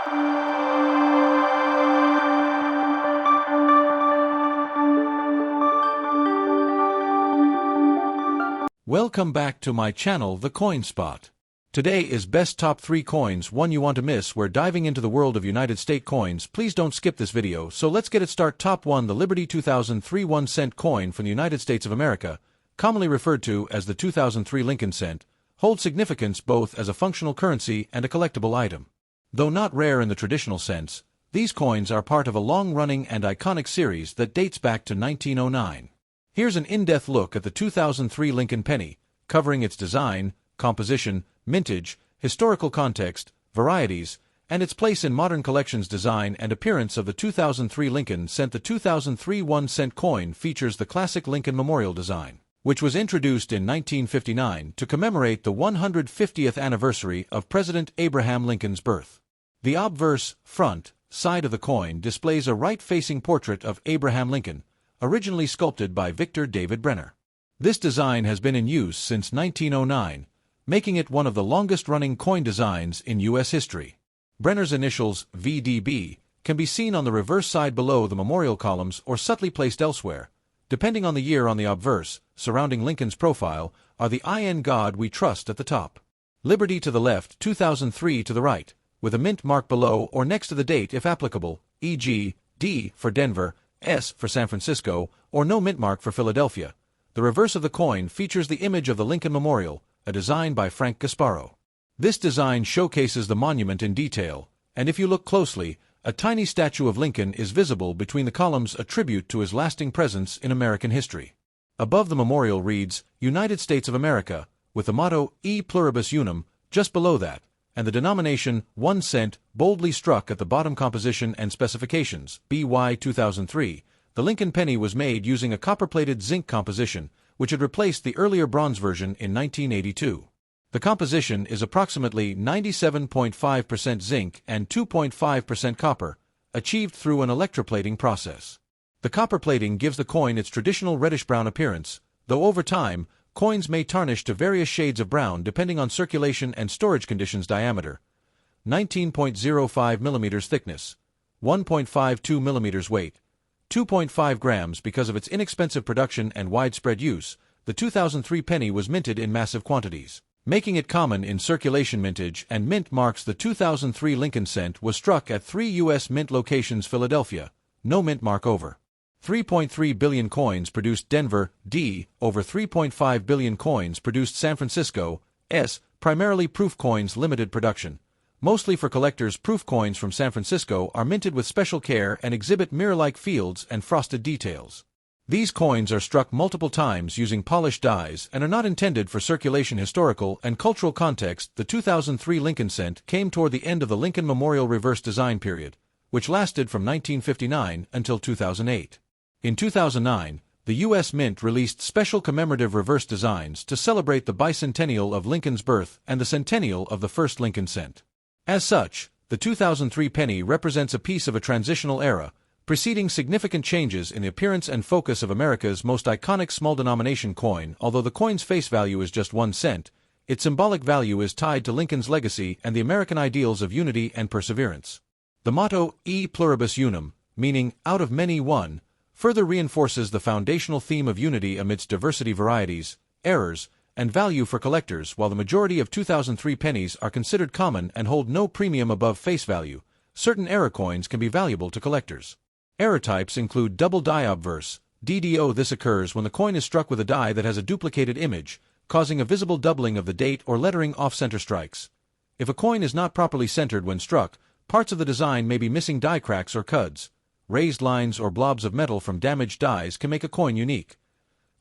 Welcome back to my channel, The Coin Spot. Today is best top 3 coins, one you want to miss. We're diving into the world of United States coins. Please don't skip this video, so let's get it started. Top 1. The Liberty 2003 1-cent coin from the United States of America, commonly referred to as the 2003 Lincoln cent, holds significance both as a functional currency and a collectible item. Though not rare in the traditional sense, these coins are part of a long-running and iconic series that dates back to 1909. Here's an in-depth look at the 2003 Lincoln penny, covering its design, composition, mintage, historical context, varieties, and its place in modern collections. Design and appearance of the 2003 Lincoln cent. The 2003 1-cent coin features the classic Lincoln Memorial design, which was introduced in 1959 to commemorate the 150th anniversary of President Abraham Lincoln's birth. The obverse, front, side of the coin displays a right-facing portrait of Abraham Lincoln, originally sculpted by Victor David Brenner. This design has been in use since 1909, making it one of the longest-running coin designs in U.S. history. Brenner's initials, VDB, can be seen on the reverse side below the memorial columns or subtly placed elsewhere, depending on the year. On the obverse, surrounding Lincoln's profile, are the "In God We Trust" at the top. Liberty to the left, 2003 to the right, with a mint mark below or next to the date if applicable, e.g., D for Denver, S for San Francisco, or no mint mark for Philadelphia. The reverse of the coin features the image of the Lincoln Memorial, a design by Frank Gasparo. This design showcases the monument in detail, and if you look closely, a tiny statue of Lincoln is visible between the columns, a tribute to his lasting presence in American history. Above the memorial reads, United States of America, with the motto, E pluribus unum, just below that, and the denomination, 1 cent, boldly struck at the bottom. Composition and specifications, BY 2003. The Lincoln penny was made using a copper-plated zinc composition, which had replaced the earlier bronze version in 1982. The composition is approximately 97.5% zinc and 2.5% copper, achieved through an electroplating process. The copper plating gives the coin its traditional reddish-brown appearance, though over time, coins may tarnish to various shades of brown depending on circulation and storage conditions. Diameter, 19.05 mm. Thickness, 1.52 mm. Weight, 2.5 grams. Because of its inexpensive production and widespread use, the 2003 penny was minted in massive quantities, making it common in circulation. Mintage and mint marks. The 2003 Lincoln cent was struck at 3 U.S. mint locations. Philadelphia, no mint mark. Over 3.3 billion coins produced. Denver, D. Over 3.5 billion coins produced. San Francisco, S. Primarily proof coins. Limited production, mostly for collectors. Proof coins from San Francisco are minted with special care and exhibit mirror-like fields and frosted details. These coins are struck multiple times using polished dies and are not intended for circulation. Historical and cultural context. The 2003 Lincoln cent came toward the end of the Lincoln Memorial reverse design period, which lasted from 1959 until 2008. In 2009, the U.S. Mint released special commemorative reverse designs to celebrate the bicentennial of Lincoln's birth and the centennial of the first Lincoln cent. As such, the 2003 penny represents a piece of a transitional era, preceding significant changes in the appearance and focus of America's most iconic small-denomination coin. Although the coin's face value is just 1 cent, its symbolic value is tied to Lincoln's legacy and the American ideals of unity and perseverance. The motto, E pluribus unum, meaning, out of many one, further reinforces the foundational theme of unity amidst diversity. Varieties, errors, and value for collectors. While the majority of 2003 pennies are considered common and hold no premium above face value, certain error coins can be valuable to collectors. Error types include double die obverse, DDO. This occurs when the coin is struck with a die that has a duplicated image, causing a visible doubling of the date or lettering. Off-center strikes. If a coin is not properly centered when struck, parts of the design may be missing. Die cracks or cuds, raised lines or blobs of metal from damaged dies can make a coin unique.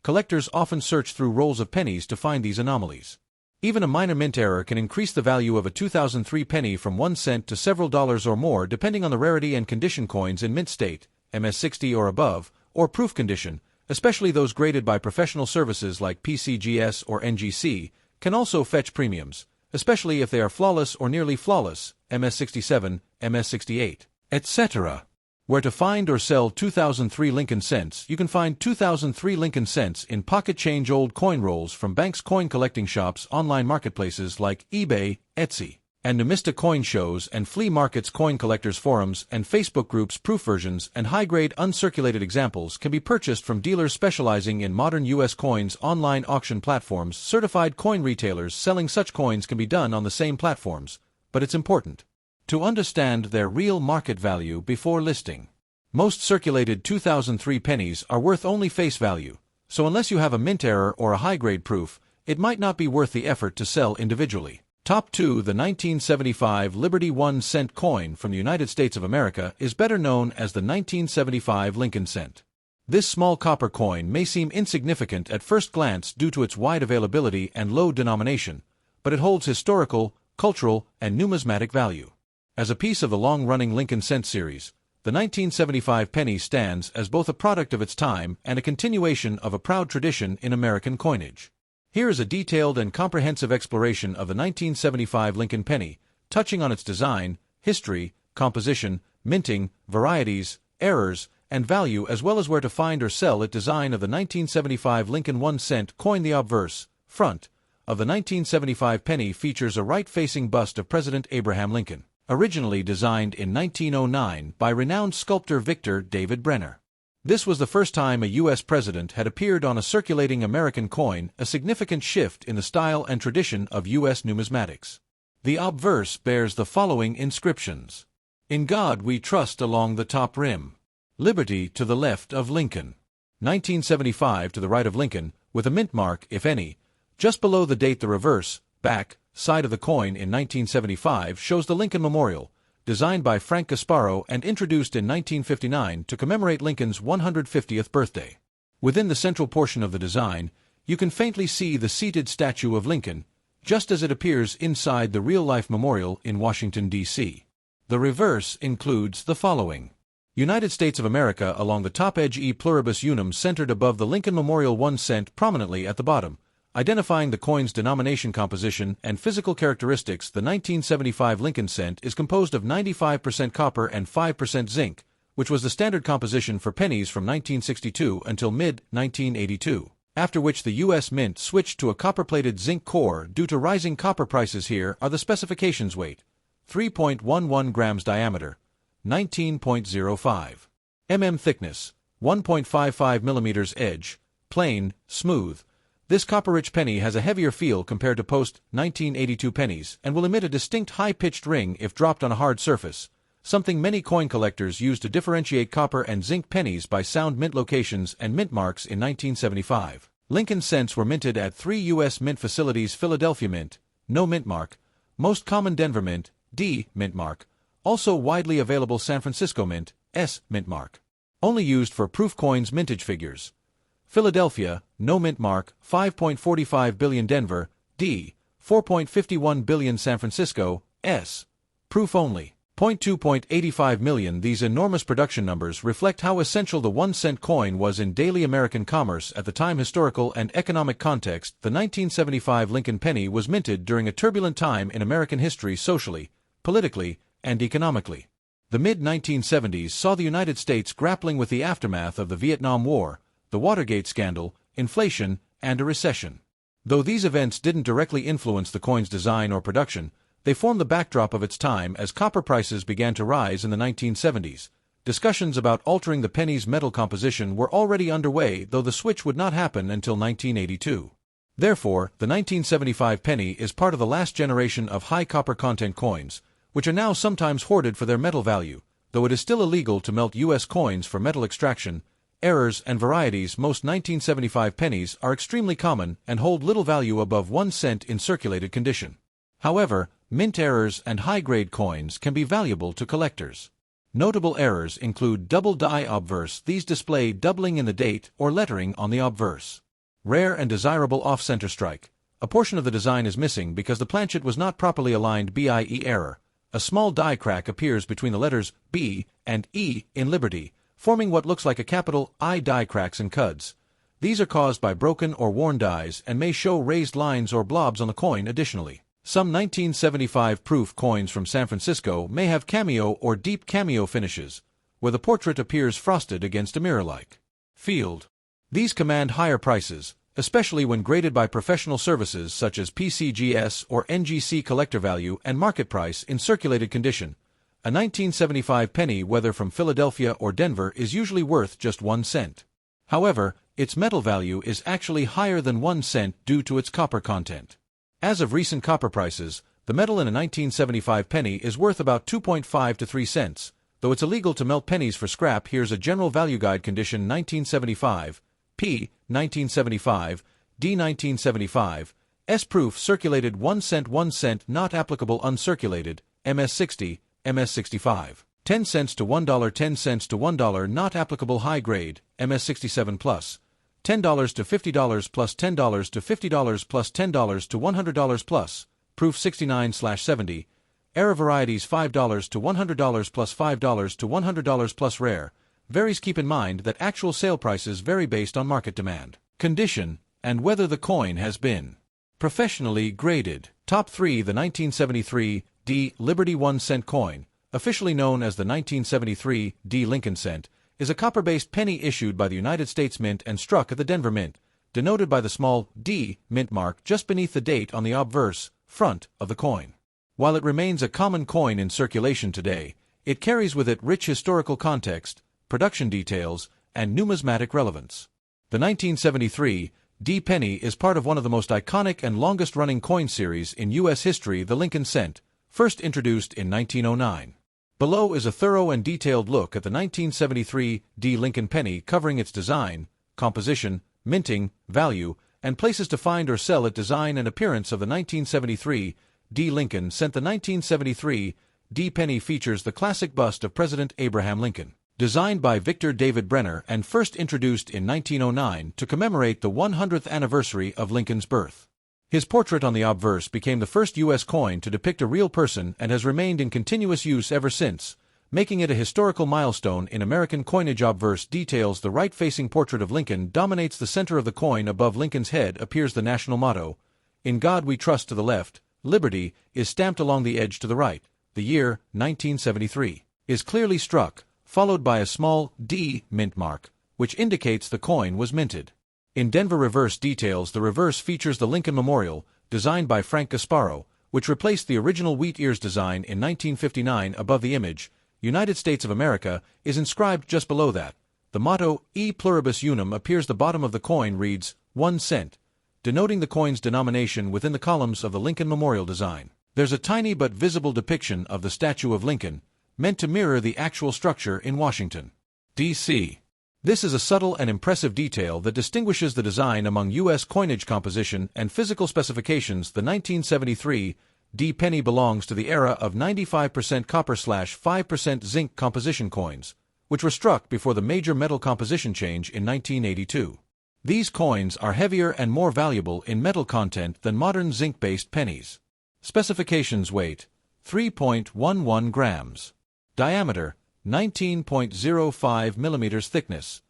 Collectors often search through rolls of pennies to find these anomalies. Even a minor mint error can increase the value of a 2003 penny from 1 cent to several dollars or more depending on the rarity and condition. Coins in mint state, MS60 or above, or proof condition, especially those graded by professional services like PCGS or NGC, can also fetch premiums, especially if they are flawless or nearly flawless, MS67, MS68, etc. Where to find or sell 2003 Lincoln cents? You can find 2003 Lincoln cents in pocket change old coin rolls from banks, coin collecting shops, online marketplaces like eBay, Etsy, And numismatist coin shows and flea markets, coin collectors forums, and Facebook groups. Proof versions and high-grade uncirculated examples can be purchased from dealers specializing in modern U.S. coins. Online auction platforms. Certified coin retailers selling such coins can be done on the same platforms, but it's important to understand their real market value before listing. Most circulated 2003 pennies are worth only face value, so unless you have a mint error or a high-grade proof, it might not be worth the effort to sell individually. Top 2. The 1975 Liberty 1-cent coin from the United States of America is better known as the 1975 Lincoln cent. This small copper coin may seem insignificant at first glance due to its wide availability and low denomination, but it holds historical, cultural, and numismatic value. As a piece of the long-running Lincoln cent series, the 1975 penny stands as both a product of its time and a continuation of a proud tradition in American coinage. Here is a detailed and comprehensive exploration of the 1975 Lincoln penny, touching on its design, history, composition, minting, varieties, errors, and value, as well as where to find or sell it. Design of the 1975 Lincoln 1-cent coin. The obverse front of the 1975 penny features a right-facing bust of President Abraham Lincoln, originally designed in 1909 by renowned sculptor Victor David Brenner. This was the first time a U.S. president had appeared on a circulating American coin, a significant shift in the style and tradition of U.S. numismatics. The obverse bears the following inscriptions: "In God we trust" along the top rim, "Liberty" to the left of Lincoln, 1975 to the right of Lincoln, with a mint mark, if any, just below the date. The reverse, back, side of the coin in 1975 shows the Lincoln Memorial, designed by Frank Gasparo and introduced in 1959 to commemorate Lincoln's 150th birthday. Within the central portion of the design, you can faintly see the seated statue of Lincoln, just as it appears inside the real-life memorial in Washington, D.C. The reverse includes the following: United States of America along the top edge, E pluribus unum centered above the Lincoln Memorial, 1 cent prominently at the bottom, identifying the coin's denomination, composition, and physical characteristics. The 1975 Lincoln cent is composed of 95% copper and 5% zinc, which was the standard composition for pennies from 1962 until mid-1982, after which the U.S. Mint switched to a copper-plated zinc core due to rising copper prices. Here are the specifications: weight, 3.11 grams, diameter, 19.05 mm, thickness, 1.55 millimeters, edge, plain, smooth. This copper-rich penny has a heavier feel compared to post-1982 pennies and will emit a distinct high-pitched ring if dropped on a hard surface, something many coin collectors use to differentiate copper and zinc pennies by sound mint locations and mint marks. In 1975, Lincoln cents were minted at 3 U.S. mint facilities: Philadelphia Mint, no mint mark; most common Denver Mint, D mint mark; also widely available San Francisco Mint, S mint mark. Only used for proof coins. Mintage figures: Philadelphia, no mint mark, 5.45 billion; Denver, D, 4.51 billion; San Francisco, S, proof only, 0.285 million. These enormous production numbers reflect how essential the 1-cent coin was in daily American commerce at the time. Historical and economic context: the 1975 Lincoln penny was minted during a turbulent time in American history, socially, politically, and economically. The mid-1970s saw the United States grappling with the aftermath of the Vietnam War, the Watergate scandal, inflation, and a recession. Though these events didn't directly influence the coin's design or production, they formed the backdrop of its time. As copper prices began to rise in the 1970s, discussions about altering the penny's metal composition were already underway, though the switch would not happen until 1982. Therefore, the 1975 penny is part of the last generation of high copper content coins, which are now sometimes hoarded for their metal value, though it is still illegal to melt U.S. coins for metal extraction. Errors and varieties: most 1975 pennies are extremely common and hold little value above 1 cent in circulated condition. However, mint errors and high-grade coins can be valuable to collectors. Notable errors include double die obverse. These display doubling in the date or lettering on the obverse. Rare and desirable off-center strike. A portion of the design is missing because the planchet was not properly aligned. BIE error. A small die crack appears between the letters B and E in Liberty, forming what looks like a capital I. Die cracks and cuds. These are caused by broken or worn dies and may show raised lines or blobs on the coin. Additionally, some 1975 proof coins from San Francisco may have cameo or deep cameo finishes, where the portrait appears frosted against a mirror-like field. These command higher prices, especially when graded by professional services such as PCGS or NGC collector value and market price in circulated condition. A 1975 penny, whether from Philadelphia or Denver, is usually worth just 1 cent. However, its metal value is actually higher than 1 cent due to its copper content. As of recent copper prices, the metal in a 1975 penny is worth about 2.5 to 3 cents. Though it's illegal to melt pennies for scrap, here's a general value guide: condition 1975, P 1975, D 1975, S proof circulated 1 cent, not applicable uncirculated, MS 60, MS 65. 10 cents to $1, 10 cents to $1 not applicable high grade, MS 67 plus. $10 to $50 plus $10 to $50 plus $10 to $100 plus, proof 69/70. Error varieties $5 to $100 plus $5 to $100 plus rare. Varies. Keep in mind that actual sale prices vary based on market demand, condition, and whether the coin has been professionally graded. Top 3. The 1973 D Liberty 1 cent coin, officially known as the 1973 D Lincoln cent, is a copper-based penny issued by the United States Mint and struck at the Denver Mint, denoted by the small D mint mark just beneath the date on the obverse front of the coin. While it remains a common coin in circulation today, it carries with it rich historical context, production details, and numismatic relevance. The 1973 D penny is part of one of the most iconic and longest-running coin series in U.S. history, the Lincoln cent, first introduced in 1909. Below is a thorough and detailed look at the 1973 D Lincoln penny, covering its design, composition, minting, value, and places to find or sell it. Design and appearance of the 1973 D Lincoln cent. The 1973 D penny features the classic bust of President Abraham Lincoln, designed by Victor David Brenner and first introduced in 1909 to commemorate the 100th anniversary of Lincoln's birth. His portrait on the obverse became the first U.S. coin to depict a real person and has remained in continuous use ever since, making it a historical milestone in American coinage. Obverse details the right-facing portrait of Lincoln dominates the center of the coin. Above Lincoln's head appears the national motto, "In God We Trust." To the left, Liberty is stamped along the edge. To the right, the year, 1973, is clearly struck, followed by a small D mint mark, which indicates the coin was minted. In Denver reverse details, the reverse features the Lincoln Memorial, designed by Frank Gasparo, which replaced the original wheat ears design in 1959. Above the image, United States of America, is inscribed just below that. The motto, E pluribus unum, appears. The bottom of the coin reads, 1 cent, denoting the coin's denomination within the columns of the Lincoln Memorial design. There's a tiny but visible depiction of the statue of Lincoln, meant to mirror the actual structure in Washington, D.C. This is a subtle and impressive detail that distinguishes the design among U.S. coinage composition and physical specifications. The 1973 D penny belongs to the era of 95% copper/5% zinc composition coins, which were struck before the major metal composition change in 1982. These coins are heavier and more valuable in metal content than modern zinc-based pennies. Specifications: weight, 3.11 grams. Diameter, 19.05 millimeters. Thickness,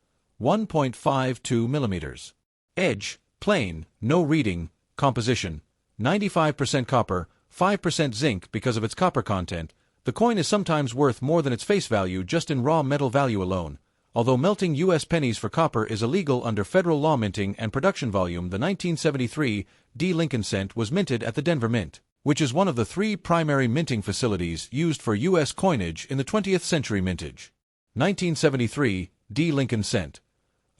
1.52 millimeters. Edge, plain, no reading. Composition, 95% copper, 5% zinc. Because of its copper content, the coin is sometimes worth more than its face value just in raw metal value alone. Although melting U.S. pennies for copper is illegal under federal law, minting and production volume, the 1973 D Lincoln cent was minted at the Denver Mint, which is one of the 3 primary minting facilities used for U.S. coinage in the 20th century mintage. 1973 D Lincoln cent.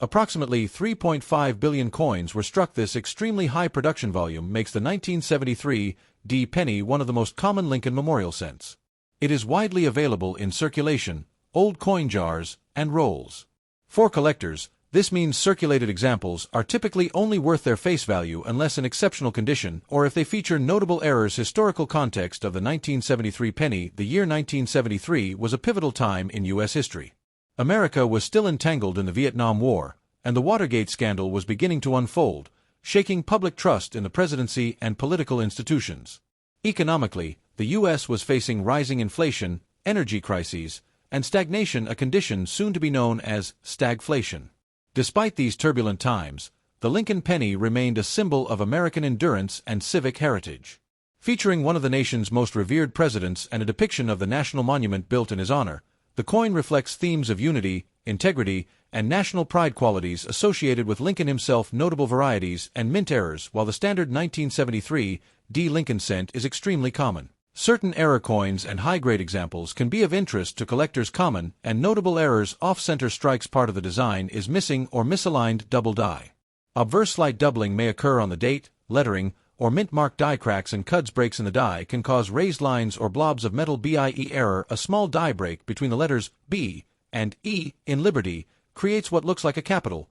Approximately 3.5 billion coins were struck. This extremely high production volume makes the 1973 D penny one of the most common Lincoln Memorial cents. It is widely available in circulation, old coin jars, and rolls. For collectors, this means circulated examples are typically only worth their face value unless in exceptional condition or if they feature notable errors. Historical context of the 1973 penny. The year 1973 was a pivotal time in U.S. history. America was still entangled in the Vietnam War, and the Watergate scandal was beginning to unfold, shaking public trust in the presidency and political institutions. Economically, the U.S. was facing rising inflation, energy crises, and stagnation, a condition soon to be known as stagflation. Despite these turbulent times, the Lincoln penny remained a symbol of American endurance and civic heritage. Featuring one of the nation's most revered presidents and a depiction of the national monument built in his honor, the coin reflects themes of unity, integrity, and national pride qualities associated with Lincoln himself, notable varieties, and mint errors, while the standard 1973 D Lincoln cent is extremely common. Certain error coins and high-grade examples can be of interest to collectors. Common and notable errors: off-center strikes, part of the design is missing or misaligned, double die. Obverse slight doubling may occur on the date, lettering, or mint mark. Die cracks and cuds. Breaks in the die can cause raised lines or blobs of metal. BIE error: a small die break between the letters B and E in Liberty creates what looks like a capital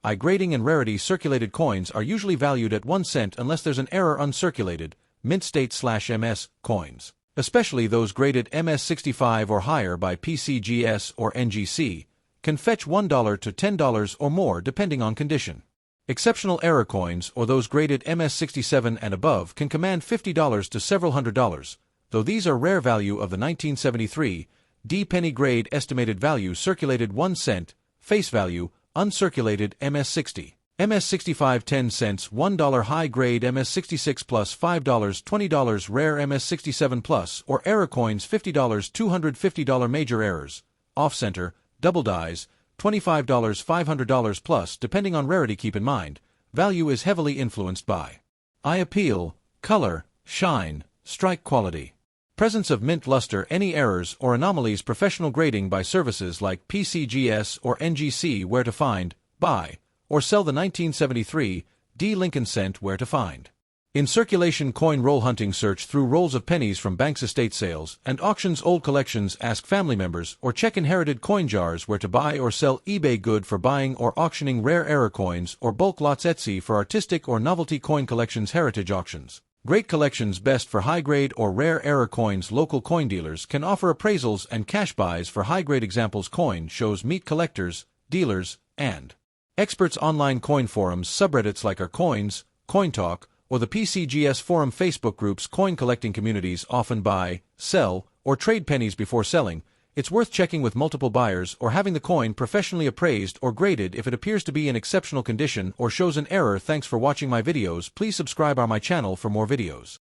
I. Grading and rarity: circulated coins are usually valued at 1 cent unless there's an error. Uncirculated mint state/MS coins, especially those graded MS65 or higher by PCGS or NGC, can fetch $1 to $10 or more depending on condition. Exceptional error coins, or those graded MS67 and above, can command $50 to several $100s, though these are rare. Value of the 1973 D penny grade: estimated value circulated 1 cent, face value uncirculated MS60. MS65 10 cents, $1 high grade MS66 plus $5, $20 rare MS67 plus or error coins $50, $250 major errors, off-center, double dies, $25, $500 plus depending on rarity. Keep in mind, value is heavily influenced by eye appeal, color, shine, strike quality, presence of mint luster. Any errors or anomalies: professional grading by services like PCGS or NGC. Where to find, buy, or sell the 1973 D Lincoln cent. Where to find. In circulation coin roll hunting: search through rolls of pennies from banks, estate sales, and auctions. Old collections: ask family members or check inherited coin jars. Where to buy or sell: eBay, good for buying or auctioning rare error coins or bulk lots. Etsy for artistic or novelty coin collections. Heritage auctions: great collections, best for high-grade or rare error coins. Local coin dealers can offer appraisals and cash buys for high-grade examples. Coin shows meet collectors, dealers, and experts. Online coin forums, subreddits like Our Coins, Coin Talk, or the PCGS forum. Facebook groups. Coin collecting communities often buy, sell, or trade pennies before selling. It's worth checking with multiple buyers or having the coin professionally appraised or graded if it appears to be in exceptional condition or shows an error. Thanks for watching my videos. Please subscribe on my channel for more videos.